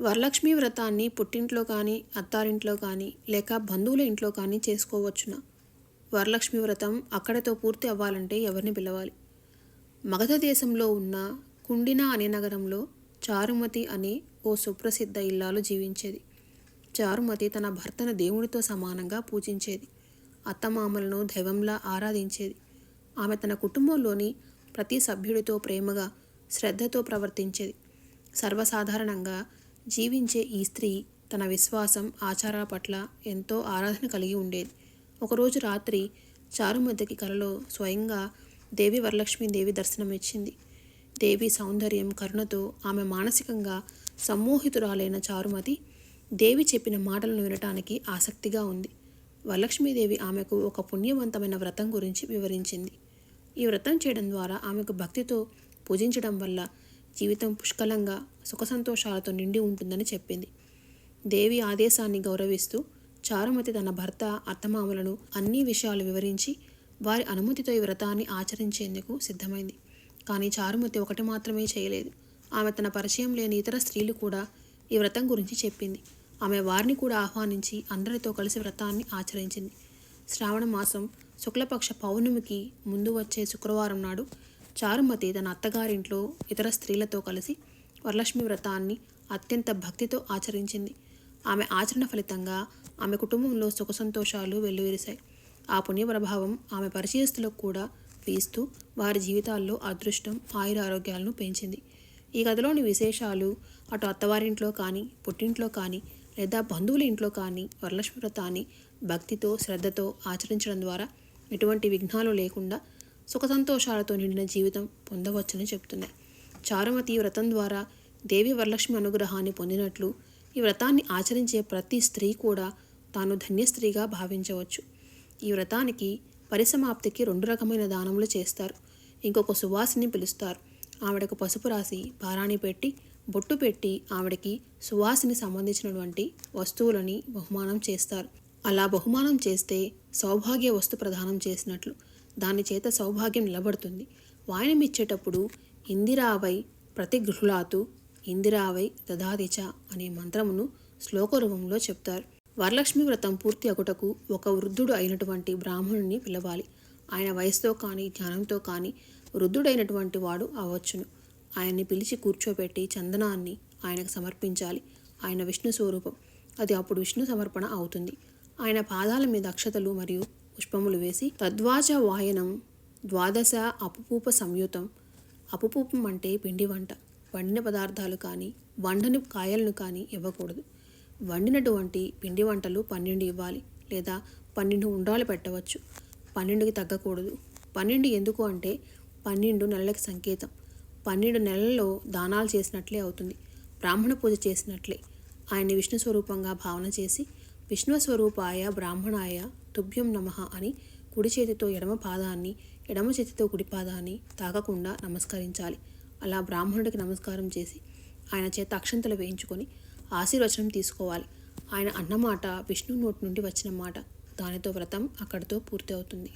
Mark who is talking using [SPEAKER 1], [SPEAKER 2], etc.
[SPEAKER 1] వరలక్ష్మి వ్రతాన్ని పుట్టింట్లో కానీ, అత్తారింట్లో కానీ, లేక బంధువుల ఇంట్లో కానీ చేసుకోవచ్చునా? వరలక్ష్మి వ్రతం అక్కడితో పూర్తి అవ్వాలంటే ఎవరిని పిలవాలి? మగధ దేశంలో ఉన్న కుండిన అనే నగరంలో చారుమతి అనే ఓ సుప్రసిద్ధ ఇల్లాలు జీవించేది. చారుమతి తన భర్తను దేవుడితో సమానంగా పూజించేది. అత్తమామలను దైవంలా ఆరాధించేది. ఆమె తన కుటుంబంలోని ప్రతి సభ్యుడితో ప్రేమగా, శ్రద్ధతో ప్రవర్తించేది. సర్వసాధారణంగా జీవించే ఈ స్త్రీ తన విశ్వాసం, ఆచారాల పట్ల ఎంతో ఆరాధన కలిగి ఉండేది. ఒకరోజు రాత్రి చారుమతికి కలలో స్వయంగా దేవి వరలక్ష్మీదేవి దర్శనమిచ్చింది. దేవి సౌందర్యం, కరుణతో ఆమె మానసికంగా సమ్మోహితురాలైన చారుమతి దేవి చెప్పిన మాటలను వినటానికి ఆసక్తిగా ఉంది. వరలక్ష్మీదేవి ఆమెకు ఒక పుణ్యవంతమైన వ్రతం గురించి వివరించింది. ఈ వ్రతం చేయడం ద్వారా ఆమెకు భక్తితో పూజించడం వల్ల జీవితం పుష్కలంగా సుఖసంతోషాలతో నిండి ఉంటుందని చెప్పింది. దేవి ఆదేశాన్ని గౌరవిస్తూ చారుమతి తన భర్త, అత్తమామలను అన్ని విషయాలు వివరించి వారి అనుమతితో ఈ వ్రతాన్ని ఆచరించేందుకు సిద్ధమైంది. కానీ చారుమతి ఒకటి మాత్రమే చేయలేదు. ఆమె తన పరిచయం లేని ఇతర స్త్రీలు కూడా ఈ వ్రతం గురించి చెప్పింది. ఆమె వారిని కూడా ఆహ్వానించి అందరితో కలిసి వ్రతాన్ని ఆచరించింది. శ్రావణ మాసం శుక్లపక్ష పౌర్ణమికి ముందు వచ్చే శుక్రవారం నాడు చారుమతి తన అత్తగారింట్లో ఇతర స్త్రీలతో కలిసి వరలక్ష్మి వ్రతాన్ని అత్యంత భక్తితో ఆచరించింది. ఆమె ఆచరణ ఫలితంగా ఆమె కుటుంబంలో సుఖ సంతోషాలు వెల్లువిరిశాయి. ఆ పుణ్య ప్రభావం ఆమె పరిచయస్తులకు కూడా వీస్తూ వారి జీవితాల్లో అదృష్టం, ఆయురారోగ్యాలను పెంచింది. ఈ కథలోని విశేషాలు అటు అత్తవారింట్లో కానీ, పుట్టింట్లో కానీ, లేదా బంధువుల ఇంట్లో కానీ వరలక్ష్మి వ్రతాన్ని భక్తితో, శ్రద్ధతో ఆచరించడం ద్వారా ఎటువంటి విఘ్నాలు లేకుండా సుఖ సంతోషాలతో నిండిన జీవితం పొందవచ్చని చెప్తున్నాయి. చారుమతి వ్రతం ద్వారా దేవి వరలక్ష్మి అనుగ్రహాన్ని పొందినట్లు ఈ వ్రతాన్ని ఆచరించే ప్రతి స్త్రీ కూడా తాను ధన్యస్త్రీగా భావించవచ్చు. ఈ వ్రతానికి పరిసమాప్తికి 2 రకమైన దానములు చేస్తారు. ఇంకొక సువాసిని పిలుస్తారు. ఆవిడకు పసుపు రాసి పారాణి పెట్టి బొట్టు పెట్టి ఆవిడకి సువాసిని సంబంధించినటువంటి వస్తువులని బహుమానం చేస్తారు. అలా బహుమానం చేస్తే సౌభాగ్య వస్తు ప్రదానం చేసినట్లు. దాని చేత సౌభాగ్యం నిలబడుతుంది. వాయనమిచ్చేటప్పుడు ఇందిరావై ప్రతిగృహ్లాతు ఇందిరావై దదాదిచ అనే మంత్రమును శ్లోక రూపంలో చెప్తారు. వరలక్ష్మి వ్రతం పూర్తి అగుటకు ఒక వృద్ధుడు అయినటువంటి బ్రాహ్మణుని పిలవాలి. ఆయన వయసుతో కానీ, జ్ఞానంతో కానీ వృద్ధుడైనటువంటి వాడు అవ్వచ్చును. ఆయన్ని పిలిచి కూర్చోబెట్టి చందనాన్ని ఆయనకు సమర్పించాలి. ఆయన విష్ణు స్వరూపం. అది అప్పుడు విష్ణు సమర్పణ అవుతుంది. ఆయన పాదాల మీద అక్షతలు మరియు పుష్పములు వేసి తద్వాచ వాయనం ద్వాదశ అపుపూప సంయుతం. అపుపూపం అంటే పిండి వంట. వండిన పదార్థాలు కానీ, వండని కాయలను కానీ ఇవ్వకూడదు. వండినటువంటి పిండి వంటలు 12 ఇవ్వాలి, లేదా 12 ఉండ్రాలు పెట్టవచ్చు. 12కి తగ్గకూడదు. 12 ఎందుకు అంటే 12 నెలలకి సంకేతం. 12 నెలల్లో దానాలు చేసినట్లే అవుతుంది. బ్రాహ్మణ పూజ చేసినట్లే. ఆయన్ని విష్ణు స్వరూపంగా భావన చేసి విష్ణుస్వరూపాయ బ్రాహ్మణాయ తుభ్యం నమః అని కుడి చేతితో ఎడమ పాదాన్ని, ఎడమ చేతితో కుడి పాదాన్ని తాకకుండా నమస్కరించాలి. అలా బ్రాహ్మణుడికి నమస్కారం చేసి ఆయన చేత అక్షంతలు వేయించుకొని ఆశీర్వచనం తీసుకోవాలి. ఆయన అన్నమాట విష్ణు నోటి నుండి వచ్చిన మాట. దానితో వ్రతం అక్కడితో పూర్తి అవుతుంది.